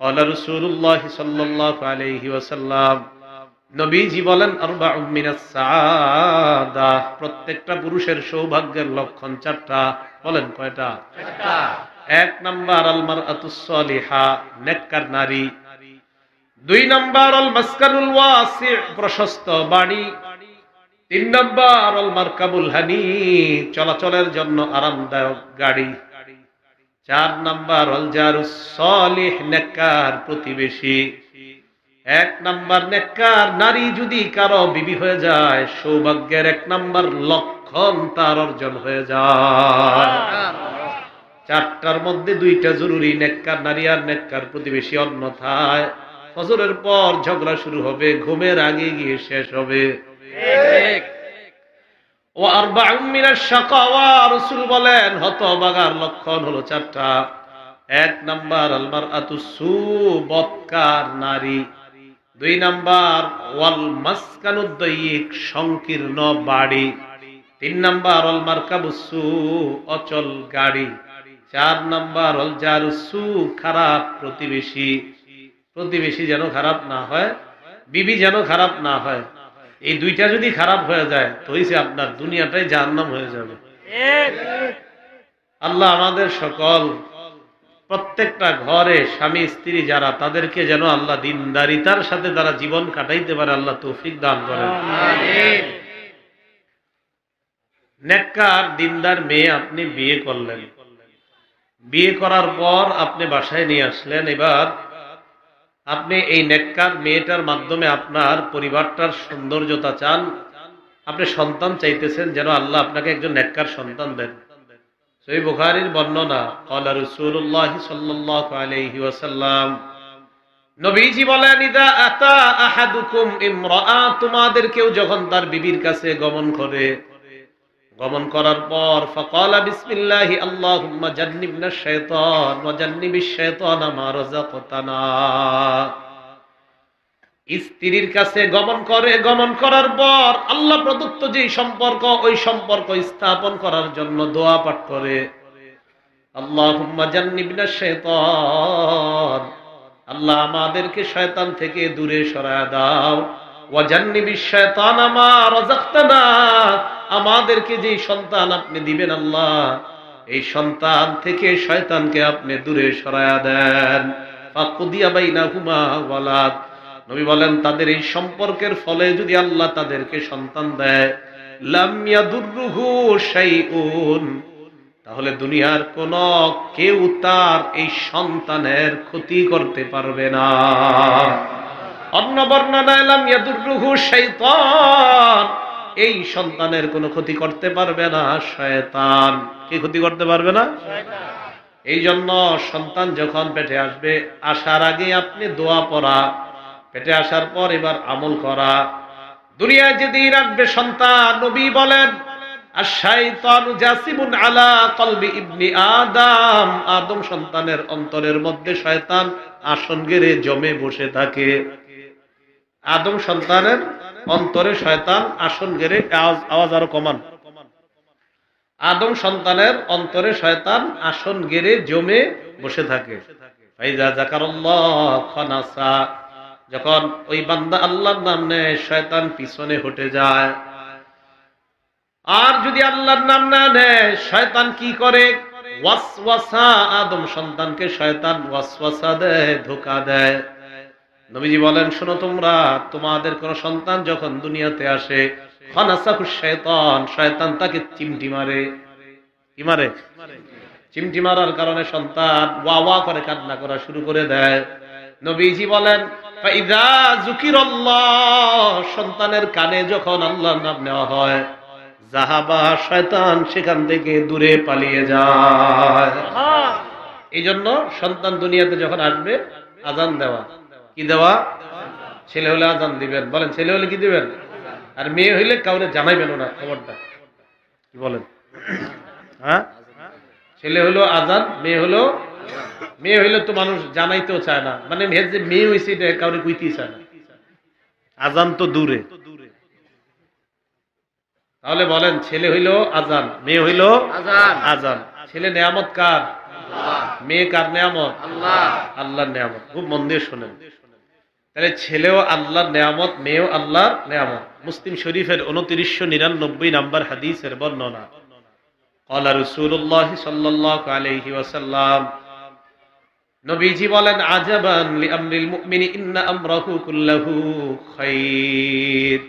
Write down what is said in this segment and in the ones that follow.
ক্বালা রাসূলুল্লাহ সাল্লাল্লাহু আলাইহি ওয়াসাল্লাম, নবীজি বলেন আরবাউম মিনাস সাআদা, প্রত্যেকটা পুরুষের সৌভাগ্যের লক্ষণ চারটা। বলেন কয়টা? চারটা। এক নাম্বার আল মারআতুস সালিহা, নেককার নারী। দুই নাম্বার আল মাসকানুল ওয়াসি, প্রশস্ত বাড়ি। তিন নাম্বার আল মারকাবুল হানি, চলাচলের জন্য আরামদায়ক গাড়ি। চার নাম্বার আল জারুস সালিহ, নেককার প্রতিবেশী। এক নাম্বার নেককার নারী যদি কারো বিবি হয়ে যায়, সৌভাগ্যের এক নাম্বার লক্ষণ তার অর্জন হয়ে যায়। চারটার মধ্যে দুইটা জরুরি, নেককার নারী আর নেককার প্রতিবেশী, অন্যথায় ফজরের পর ঝগড়া শুরু হবে, ঘুমের আগে গিয়ে শেষ হবে। ও আরবাউম মিনাশ শাকাওয়া, রাসূল বলেন হতভাগার লক্ষণ হলো চারটা। এক নাম্বার আল মারআতুস সু, বদকার নারী। দুই নাম্বার ওয়াল মাসকানুদ দায়িক, সংকীর্ণ বাড়ি। তিন নাম্বার আল মারকাবুস সু, অচল গাড়ি। চার নাম্বার আল জারুস সু, খারাপ প্রতিবেশী। প্রতিবেশী যেন খারাপ না হয়, বিবি যেন খারাপ না হয়। এই দুইটা যদি খারাপ হয়ে যায় তো হইছে আপনার দুনিয়াটাই জাহান্নাম হয়ে যাবে। আল্লাহ আমাদের সকল প্রত্যেকটা ঘরে স্বামী স্ত্রী যারা, তাদেরকে যেন আল্লাহ দিনদারিতার সাথে তারা জীবন কাটাইতে পারে, আল্লাহ তৌফিক দান করেন। নেককার দিনদার মেয়ে আপনি বিয়ে করলেন, বিয়ে করার পর আপনি বাসায় নিয়ে আসলেন। এবার আপনি এই নেককার মেয়েটার মাধ্যমে আপনার পরিবারটার সৌন্দর্যতা চান, আপনি সন্তান চাইতেছেন, যেন আল্লাহ আপনাকে একজন নেককার সন্তান দেন। সহিহ বুখারীর বর্ণনা, ক্বালা রাসূলুল্লাহ সাল্লাল্লাহু আলাইহি ওয়াসাল্লাম, নবীজি বলেন ইদা আতা আহাদুকুম ইমরাআ, তোমাদের কেউ যখন তার বিবির কাছে গমন করে, গমন করার পর ফাকালা বিসমিল্লাহি আল্লাহুম্মা জান্নিবনাশ শাইতান ওয়া জান্নিবিশ শাইতানা মা রাযাকতানা, স্ত্রীর কাছে গমন করে, গমন করার পর আল্লাহ প্রদত্ত যে সম্পর্ক, ওই সম্পর্ক স্থাপন করার জন্য দোয়া পাঠ করে, আল্লাহুম্মা জান্নিবনাশ শাইতান, আল্লাহ আমাদেরকে শয়তান থেকে দূরে সরায় দাও, ওয়া জান্নিবিশ শাইতানা মা রাযাকতানা, আমাদেরকে যে সন্তান আপনি দিবেন আল্লাহ, এই সন্তান থেকে শয়তানকে আপনি দূরে সরায়া দেন। ফাকুদিয়া বাইনাহুমা ওয়ালাদ, নবী বলেন তাদের এই সম্পর্কের ফলে যদি আল্লাহ তাদেরকে সন্তান দেয়, লাম ইয়াদুররুহু শাইউন, তাহলে দুনিয়ার কোন কেউ তার এই সন্তানের ক্ষতি করতে পারবে না। অন্য বর্ণনায় লাম ইয়াদুররুহু শাইতান, এই সন্তানের কোনো ক্ষতি করতে পারবে না শয়তান। কি ক্ষতি করতে পারবে না? শয়তান। এই জন্য সন্তান যখন পেটে আসবে, আসার আগে আপনি দোয়া পড়া, পেটে আসার পর এবার আমল করা। দুনিয়ায় যেদিন আসবে সন্তান, নবী বলেন আশ-শাইতানু জাসিবুন আলা কলবি ইবনি আদম, আদম সন্তানের অন্তরের মধ্যে শয়তান আসন গেড়ে জমে বসে থাকে। আদম সন্তানের অন্তরে শয়তান আসন গেড়ে, আওয়াজ আরো কমান, আদম সন্তানের অন্তরে শয়তান আসন গেড়ে জমে বসে থাকে। ফাইজা যাকারাল্লাহ খানাসা, যখন ওই বান্দা আল্লাহর নাম নেয়, শয়তান পিছনে হটে যায়। আর যদি আল্লাহর নাম না নেয়, শয়তান কি করে? ওয়াসওয়াসা, আদম সন্তানকে শয়তান ওয়াসওয়াসা দেয়, ধোঁকা দেয়। নবীজি বলেন শোনো তোমরা, তোমাদের কোন সন্তান যখন দুনিয়াতে আসে, খানাসাহু শাইতান, শয়তান তাকে চিমটি মারে। কি মারে? চিমটি মারার কারণে সন্তান ওয়া ওয়া করে কান্না করা শুরু করে দেয়। নবীজি বলেন ফাইযা যুকিরাল্লাহ, সন্তানের কানে যখন আল্লাহর নাম নেওয়া হয়, যাহাবা শয়তান, সেখান থেকে দূরে পালিয়ে যায়। এই জন্য সন্তান দুনিয়াতে যখন আসবে, আজান দেওয়া। কি দেওয়া? ছেলে হলে আজান দিবেন, বলেন ছেলে হলে কি দিবেন? আর মেয়ে হইলে কাউরে জানাইবেন না খবরটা। কি বলেন? হ্যাঁ, ছেলে হলো আজান, মেয়ে হইলে তো মানুষ জানাইতেও চায় না, মানে যে মেয়ে হয়েছে এটা কাউরে কইতেই চায় না। আজান তো দূরে। তাহলে বলেন ছেলে হইলো আজান, মেয়ে হইলো আজান। ছেলে নেয়ামত কার? মেয়ে কার নেয়ামত? আল্লাহর নেয়ামত। খুব মন দিয়ে শোনেন, তাহলে ছেলেও আল্লাহর নেয়ামত, মেয়েও আল্লাহর নেয়ামত। মুসলিম শরীফের 2999 নম্বর হাদিসের বর্ণনা, ক্বালা রাসূলুল্লাহ সাল্লাল্লাহু আলাইহি ওয়াসাল্লাম, নবীজি বলেন, আজাবান লিআমরিল মুমিনি ইন্না আমরাহু কুল্লাহু খায়র।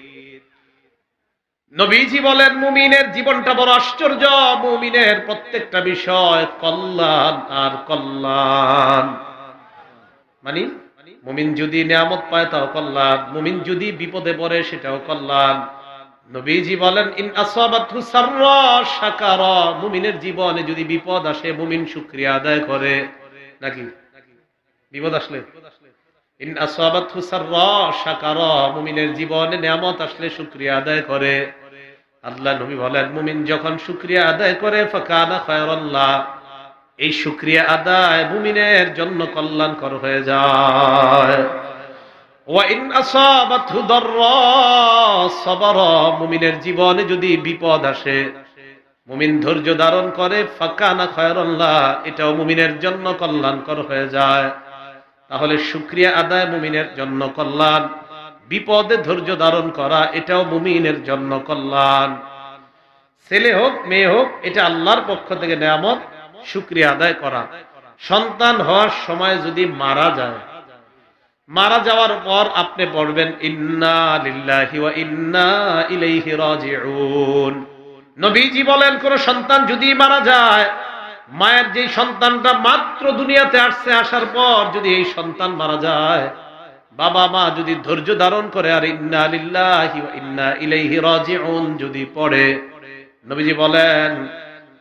নবীজি বলেন, মুমিনের জীবনটা বড় আশ্চর্য, মুমিনের প্রত্যেকটা বিষয় কল্যাণ আর কল্যাণ। মানে মুমিন যদি নিয়ামত পায় তাও কল্যাণ, মুমিন যদি বিপদে পড়ে সেটাও কল্যাণ। নবীজি বলেন, ইন আসাবাতহু সাররা শাকারা, মুমিনের জীবনে যদি বিপদ আসে মুমিন শুকরিয়া আদায় করে। নাকি বিপদ আসলে ইন আসাবাতহু সাররা শাকারা, মুমিনের জীবনে নিয়ামত আসলে শুকরিয়া আদায় করে। আল্লাহ নবী বলেন, মুমিন যখন শুকরিয়া আদায় করে ফাকানা খায়রাল্লাহ, এই শুকরিয়া আদায় মুমিনের জন্য কল্যাণকর হয়ে যায়। ওয়া ইন আসাবাতহু দাররা সাবারা, মুমিনের জীবনে যদি বিপদ আসে মুমিন ধৈর্য ধারণ করে ফাকানা খায়রাল্লাহ, এটাও মুমিনের জন্য কল্যাণকর হয়ে যায়। তাহলে শুকরিয়া আদায় মুমিনের জন্য কল্যাণ, বিপদে ধৈর্য ধারণ করা এটাও মুমিনের জন্য কল্যাণ। ছেলে হোক মেয়ে হোক, এটা আল্লাহর পক্ষ থেকে নেয়ামত, শুকরিয়া আদায় করা। সন্তান হওয়ার সময় যদি মারা যায়, মারা যাওয়ার পর আপনি পড়বেন ইন্না লিল্লাহি ওয়া ইন্না ইলাইহি রাজিউন। নবীজি বলেন, কোন সন্তান যদি মারা যায়, মায়ের যে সন্তানটা মাত্র দুনিয়াতে আসছে, আসার পর যদি এই সন্তান মারা যায়, বাবা মা যদি ধৈর্য ধারণ করে আর ইন্না লিল্লাহি ওয়া ইন্না ইলাইহি রাজিউন যদি পড়ে, নবীজি বলেন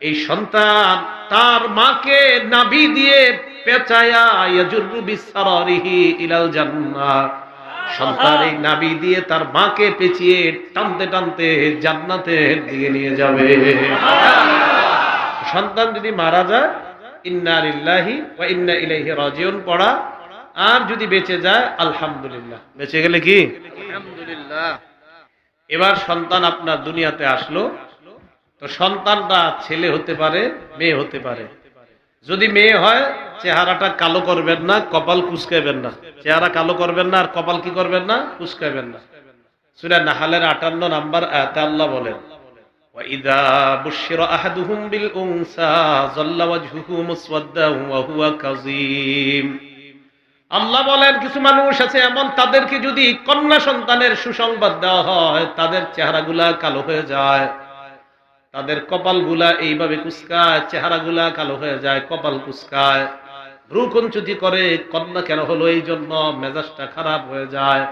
এই সন্তান তার মাকে নাভি দিয়ে পেঁচায়া ইয়াজুরু বিসারারিহি ইলাল জান্নাহ, সন্তান এই নাভি দিয়ে তার মাকে পেঁচিয়ে টানতে টানতে জান্নাতের দিকে নিয়ে যাবে। সন্তান যদি মারা যায়, ইন্না লিল্লাহি ওয়া ইন্না ইলাইহি রাজিউন পড়া, আর যদি বেঁচে যায় আলহামদুলিল্লাহ। বেঁচে গেলে কি আলহামদুলিল্লাহ। এবার সন্তান আপনার দুনিয়াতে আসলো, তো সন্তানটা ছেলে হতে পারে, মেয়ে হতে পারে। যদি মেয়ে হয় চেহারাটা কালো করবেন না, কপাল কুঁচকাইবেন না। চেহারা কালো করবেন না আর কপাল কি করবেন না, কুঁচকাইবেন না। সূরা নাহলের 58 নম্বর আয়াতে আল্লাহ বলেন, ওয়া ইযা বুশিরা আহাদুহুম বিল উনসা যাল্লা ওয়াজহুহু মুসওয়াদ্দান ওয়া হুয়া কাযীম। আল্লাহ বলেন, কিছু মানুষ আছে এমন, তাদেরকে যদি কন্যা সন্তানের সুসংবাদ দেওয়া হয়, তাদের চেহারাগুলা কালো হয়ে যায়, তাদের কপালগুলা এইভাবে কুঁচকায়, চেহারাগুলা কালো হয়ে যায়, কপাল কুঁচকায়, ভ্রুকুঞ্চিত করে। কন্যা কেন হলো, এই জন্য মেজাজটা খারাপ হয়ে যায়।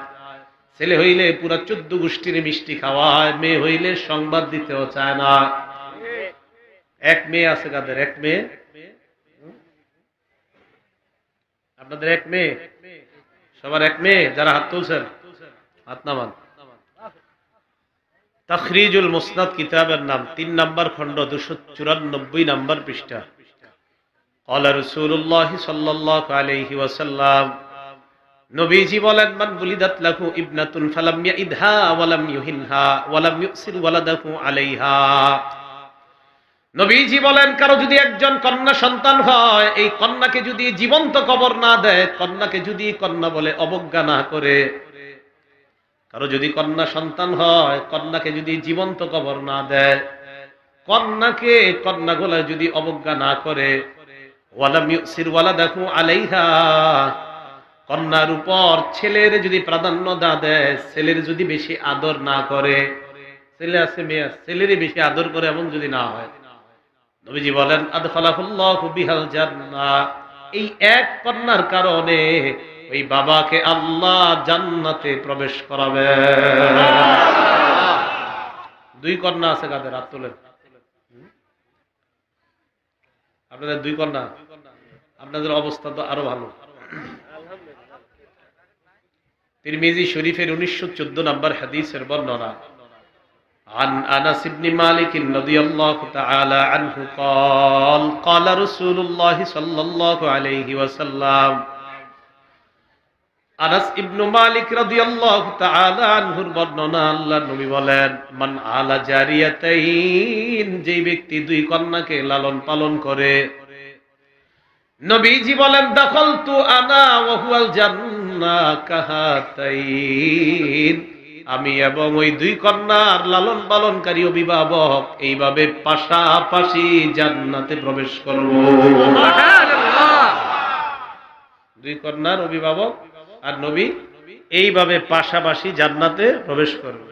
ছেলে হইলে পুরা 14 গোষ্ঠীর মিষ্টি খাওয়ায়, মেয়ে হইলে সংবাদ দিতেও চায় না। এক মেয়ে আছে কাদের? এক মেয়ে, আপনাদের এক মেয়ে, সবার এক মেয়ে। যারা হাত তুলছেন হাত নামান। তাখরিজুল মুসনাদ কিতাবের নাম, 3 নম্বর খণ্ড, 294 নম্বর পৃষ্ঠা। ক্বালা রাসূলুল্লাহ সাল্লাল্লাহু আলাইহি ওয়াসাল্লাম, নবীজি বলেন, মান বুলিদাত লাহু ইবনাতুন ফালাম ইয়াইদহা ওয়া লাম ইউহিনহা ওয়া লাম ইউসির ওয়ালাদাহু আলাইহা। নবীজি বলেন, কারো যদি একজন কন্যা সন্তান হয়, এই কন্যাকে যদি জীবন্ত কবর না দেয়, কন্যাকে যদি কন্যা বলে অবজ্ঞা না করে, কারো যদি কন্যা সন্তান হয়, কন্যাকে যদি জীবন্ত কবর না দেয়, কন্যাকে কন্যাগুলা যদি অবজ্ঞা না করে, ওয়ালাম ইউসির ওয়ালাদাহু আলাইহা, কন্যার উপর ছেলের যদি প্রাধান্য না দেয়, ছেলের যদি বেশি আদর না করে, ছেলে আছে মেয়ে আছে, ছেলেরই বেশি আদর করে এমন যদি না হয়, নবীজি বলেন, আদখালাহুল্লাহু বিহাল জান্নাহ, এই এক কন্যার কারণে ওই বাবাকে আল্লাহ জান্নাতে প্রবেশ করাবে। 2 কন্যা আছে কাদের? হাত তোলেন। আপনাদের 2 কন্যা, আপনাদের অবস্থা তো আরো ভালো। তিরমিজি শরীফের 1914 নম্বর হাদিসের বর্ণনা, عن أنس بن مالك رضي الله تعالى عنه قال قال رسول الله صلى الله عليه وسلم, আনাস ইবনে মালিক রাদিয়াল্লাহু তাআলা আনহুর বর্ণনা, আল্লাহর নবী বলেন, মান আলা জারিয়াতাইন, যে ব্যক্তি 2 কন্যাকে লালন পালন করে, নবীজি বলেন দাখালতু আনা ওয়া হুয়াল জান্নাহ কাহাতাইন, আমি এবং ওই দুই কন্যার লালন পালনকারী অভিভাবক এইভাবে পাশাপাশি জান্নাতে প্রবেশ করব। সুবহানাল্লাহ। দুই কন্যার অভিভাবক আর নবী এইভাবে পাশাপাশি জান্নাতে প্রবেশ করবে।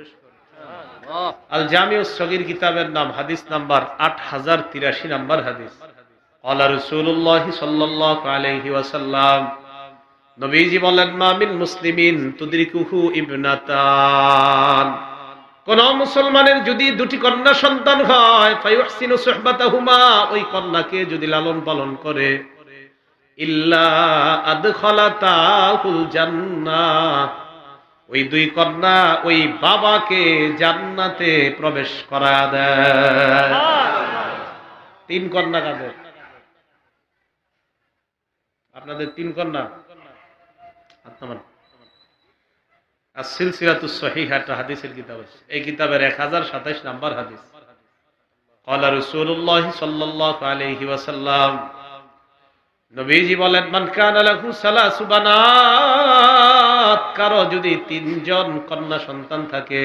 আল জামিউস সগীর কিতাবের নাম, হাদিস নাম্বার 8083 নাম্বার হাদিস। ক্বালা রাসূলুল্লাহ সাল্লাল্লাহু আলাইহি ওয়াসাল্লাম, নবীজি বলেন মা মিন মুসলিমিন তুদরিকুহু ইবনাতান, কোন মুসলমানের যদি দুটি কন্যা সন্তান হয়, ফায়ুহসিনু সুহবাতাহুমা, ওই কন্যাকে যদি লালন পালন করে, ইল্লা আদখালাতাহুল জান্নাহ, ওই দুই কন্যা ওই বাবাকে জান্নাতে প্রবেশ করা দেয়। তিন কন্যা কাদের? আপনাদের তিন কন্যা? সিলসিলাতুস সহিহ একটা হাদিসের কিতাব আছে, এই কিতাবের 1027 নাম্বার হাদিস। ক্বালা রাসূলুল্লাহ সাল্লাল্লাহু আলাইহি ওয়াসাল্লাম, নবীজি বলেন মান কানা লাহু সালাসু বানাত, কারো যদি তিনজন কন্যা সন্তান থাকে,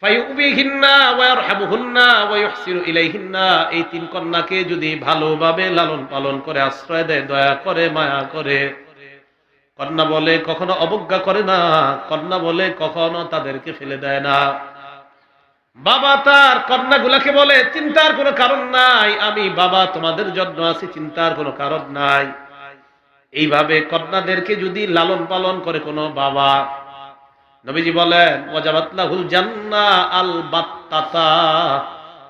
ফায়ুবিহিন্না ওয়া ইয়ারহামুহুন্না ওয়া ইহসিনু ইলাইহিন্না, এই তিন কন্যাকে যদি ভালোভাবে লালন পালন করে, আশ্রয় দেয়, দয়া করে, মায়া করে, কন্যা বলে কখনো অবজ্ঞা করে না, কন্যা বলে কখনো তাদেরকে ফেলে দেয় না, বাবা তার কন্যাগুলাকে বলে চিন্তার কোনো কারণ নাই, আমি বাবা তোমাদের জন্য আছি, চিন্তার কোনো কারণ নাই, এইভাবে কন্যাদেরকে যদি লালন পালন করে কোনো বাবা, নবীজি বলেন ওয়াজাবাত লাহুল জান্নাহ আলবাত্তাতা,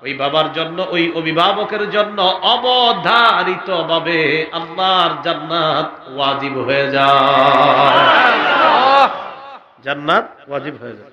ওই বাবার জন্য, ওই অভিভাবকের জন্য অবধারিতভাবে আল্লাহর জান্নাত ওয়াজিব হয়ে যায়। জান্নাত ওয়াজিব হয়ে যায়।